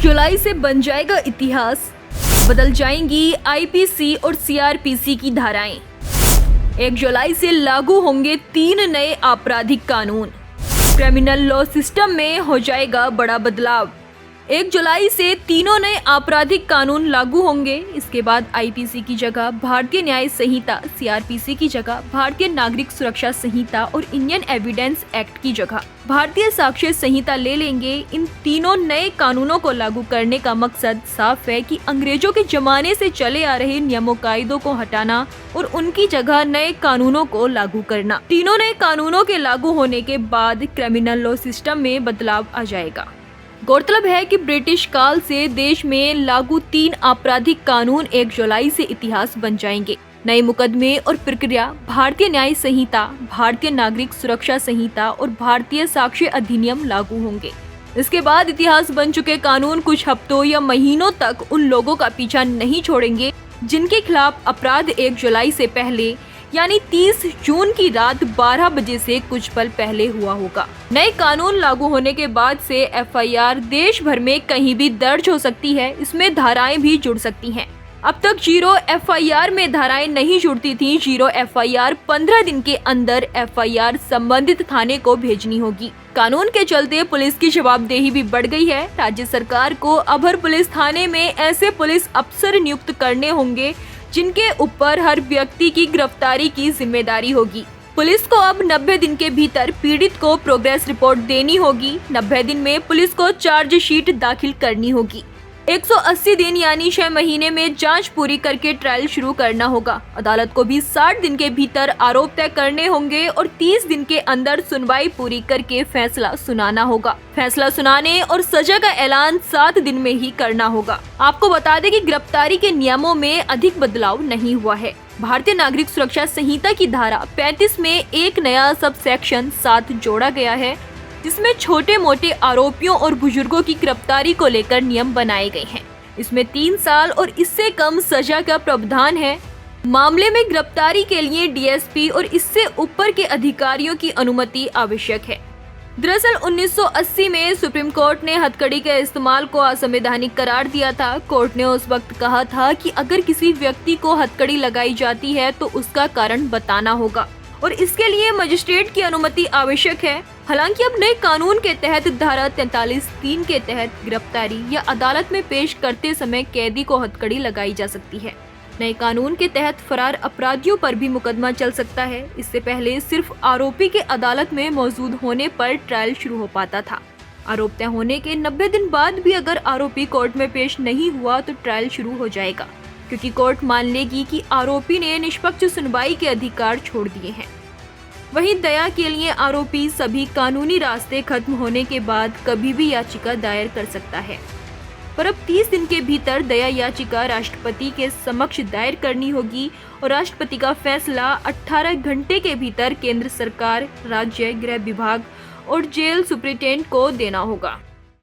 जुलाई से बन जाएगा इतिहास, बदल जाएंगी आईपीसी और सीआरपीसी की धाराएं। 1 जुलाई से लागू होंगे 3 नए आपराधिक कानून। क्रिमिनल लॉ सिस्टम में हो जाएगा बड़ा बदलाव। 1 जुलाई से तीनों नए आपराधिक कानून लागू होंगे। इसके बाद आईपीसी की जगह भारतीय न्याय संहिता, सीआरपीसी की जगह भारतीय नागरिक सुरक्षा संहिता और इंडियन एविडेंस एक्ट की जगह भारतीय साक्ष्य संहिता ले लेंगे। इन तीनों नए कानूनों को लागू करने का मकसद साफ है कि अंग्रेजों के जमाने से चले आ रहे नियमों कायदों को हटाना और उनकी जगह नए कानूनों को लागू करना। तीनों नए कानूनों के लागू होने के बाद क्रिमिनल लॉ सिस्टम में बदलाव आ जाएगा। गौरतलब है कि ब्रिटिश काल से देश में लागू 3 आपराधिक कानून 1 जुलाई से इतिहास बन जाएंगे। नए मुकदमे और प्रक्रिया भारतीय न्याय संहिता, भारतीय नागरिक सुरक्षा संहिता और भारतीय साक्ष्य अधिनियम लागू होंगे। इसके बाद इतिहास बन चुके कानून कुछ हफ्तों या महीनों तक उन लोगों का पीछा नहीं छोड़ेंगे जिनके खिलाफ अपराध 1 जुलाई से पहले यानी 30 जून की रात 12 बजे से कुछ पल पहले हुआ होगा। नए कानून लागू होने के बाद से एफआईआर देश भर में कहीं भी दर्ज हो सकती है। इसमें धाराएं भी जुड़ सकती हैं। अब तक 0 एफआईआर में धाराएं नहीं जुड़ती थी। 0 एफआईआर 15 दिन के अंदर एफआईआर संबंधित थाने को भेजनी होगी। कानून के चलते पुलिस की जवाबदेही भी बढ़ गई है। राज्य सरकार को अब हर पुलिस थाने में ऐसे पुलिस अफसर नियुक्त करने होंगे जिनके ऊपर हर व्यक्ति की गिरफ्तारी की जिम्मेदारी होगी। पुलिस को अब 90 दिन के भीतर पीड़ित को प्रोग्रेस रिपोर्ट देनी होगी। 90 दिन में पुलिस को चार्जशीट दाखिल करनी होगी। 180 दिन यानी 6 महीने में जांच पूरी करके ट्रायल शुरू करना होगा। अदालत को भी 60 दिन के भीतर आरोप तय करने होंगे और 30 दिन के अंदर सुनवाई पूरी करके फैसला सुनाना होगा। फैसला सुनाने और सजा का ऐलान 7 दिन में ही करना होगा। आपको बता दें कि गिरफ्तारी के नियमों में अधिक बदलाव नहीं हुआ है। भारतीय नागरिक सुरक्षा संहिता की धारा 35 में एक नया सब सेक्शन 7 जोड़ा गया है, जिसमें छोटे मोटे आरोपियों और बुजुर्गों की गिरफ्तारी को लेकर नियम बनाए गए हैं। इसमें 3 साल और इससे कम सजा का प्रावधान है। मामले में गिरफ्तारी के लिए डीएसपी और इससे ऊपर के अधिकारियों की अनुमति आवश्यक है। दरअसल 1980 में सुप्रीम कोर्ट ने हथकड़ी के इस्तेमाल को असंवैधानिक करार दिया था। कोर्ट ने उस वक्त कहा था कि अगर किसी व्यक्ति को हथकड़ी लगाई जाती है तो उसका कारण बताना होगा और इसके लिए मजिस्ट्रेट की अनुमति आवश्यक है। हालांकि अब नए कानून के तहत धारा 43(3) के तहत गिरफ्तारी या अदालत में पेश करते समय कैदी को हथकड़ी लगाई जा सकती है। नए कानून के तहत फरार अपराधियों पर भी मुकदमा चल सकता है। इससे पहले सिर्फ आरोपी के अदालत में मौजूद होने पर ट्रायल शुरू हो पाता था। आरोप तय होने के 90 दिन बाद भी अगर आरोपी कोर्ट में पेश नहीं हुआ तो ट्रायल शुरू हो जाएगा, क्योंकि कोर्ट मान लेगी कि आरोपी ने निष्पक्ष सुनवाई के अधिकार छोड़ दिए हैं। वहीं दया के लिए आरोपी सभी कानूनी रास्ते खत्म होने के बाद कभी भी याचिका दायर कर सकता है, पर अब 30 दिन के भीतर दया याचिका राष्ट्रपति के समक्ष दायर करनी होगी और राष्ट्रपति का फैसला 18 घंटे के भीतर केंद्र सरकार, राज्य गृह विभाग और जेल सुप्रिंटेंडेंट को देना होगा।